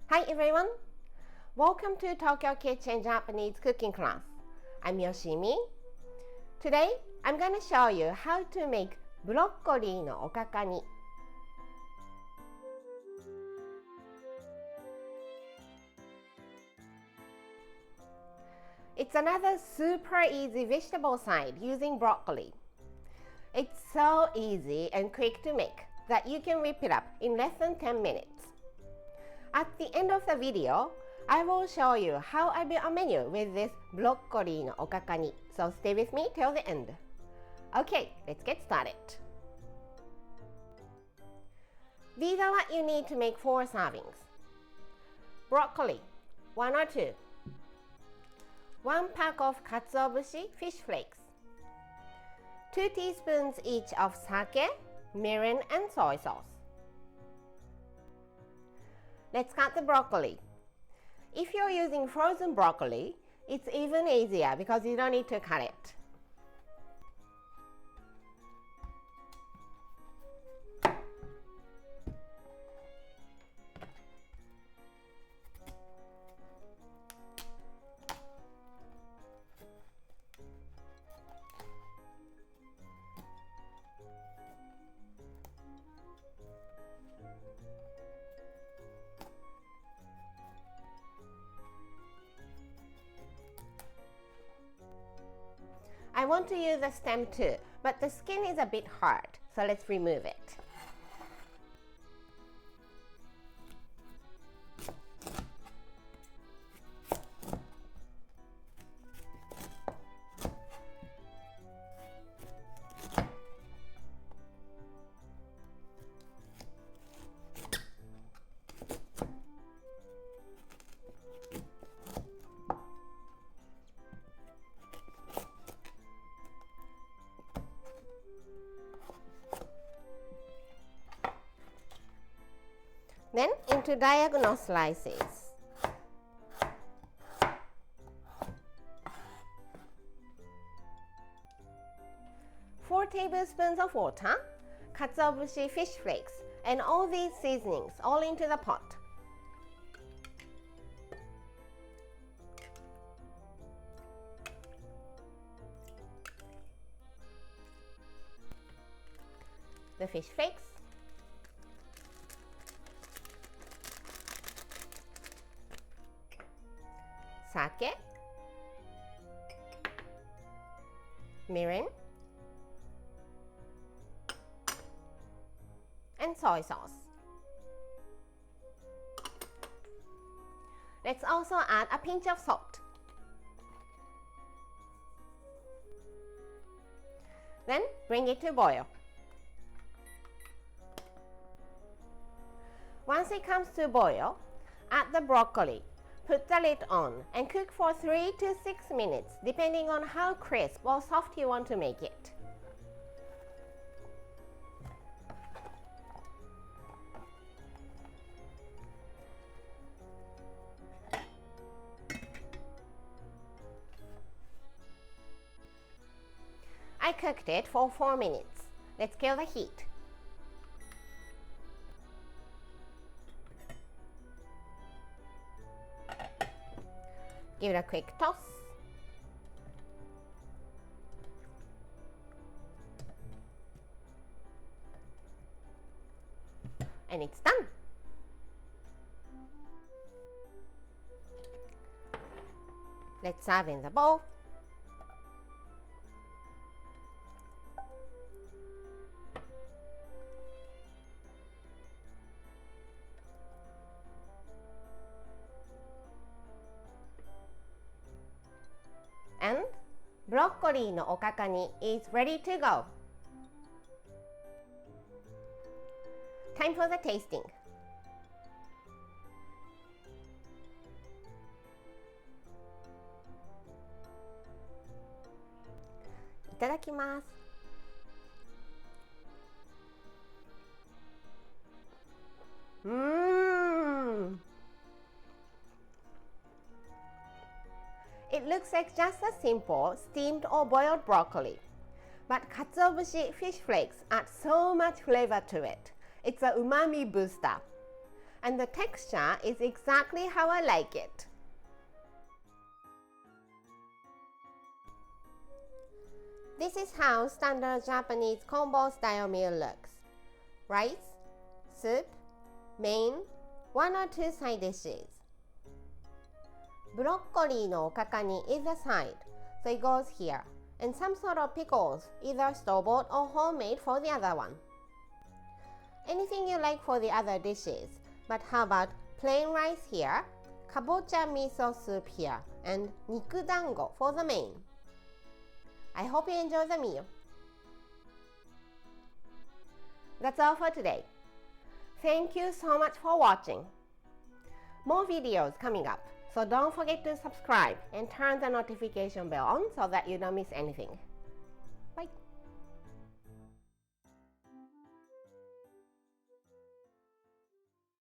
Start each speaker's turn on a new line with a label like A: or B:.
A: Hi everyone! Welcome to Tokyo Kitchen Japanese cooking class. I'm Yoshimi. Today, I'm going to show you how to make broccoli no okakani. It's another super easy vegetable side using broccoli. It's so easy and quick to make that you can whip it up in less than 10 minutes. At the end of the video, I will show you how I build a menu with this broccoli no okakani, so stay with me till the end. Okay, let's get started. These are what you need to make 4 servings. Broccoli, 1 or 2. 1 pack of Katsuobushi fish flakes. 2 teaspoons each of sake, mirin, and soy sauce. Let's cut the broccoli. If you're using frozen broccoli, it's even easier because you don't need to cut it. I want to use the stem too, but the skin is a bit hard, so let's remove it. Then into diagonal slices. Four tablespoons of water, Katsuobushi fish flakes, and all these seasonings all into the pot. The fish flakes. Sake, mirin, and soy sauce. Let's also add a pinch of salt. Then bring it to boil. Once it comes to boil, add the broccoli. Put the lid on and cook for 3 to 6 minutes depending on how crisp or soft you want to make it. I cooked it for 4 minutes. Let's kill the heat. Give it a quick toss. And it's done. Let's serve in the bowl. And broccoli no okakani is ready to go. Time for the tasting. Itadakimasu. It looks like just a simple steamed or boiled broccoli, but Katsuobushi fish flakes add so much flavor to it. It's a umami booster. and the texture is exactly how I like it. This is how standard Japanese combo style meal looks. Rice, soup, main, 1 or 2 side dishes. Broccoli no okakani is a side, so it goes here, and some sort of pickles, either store-bought or homemade for the other one. Anything you like for the other dishes, but how about plain rice here, kabocha miso soup here, and nikudango for the main. I hope you enjoy the meal. That's all for today. Thank you so much for watching. More videos coming up, so don't forget to subscribe and turn the notification bell on so that you don't miss anything.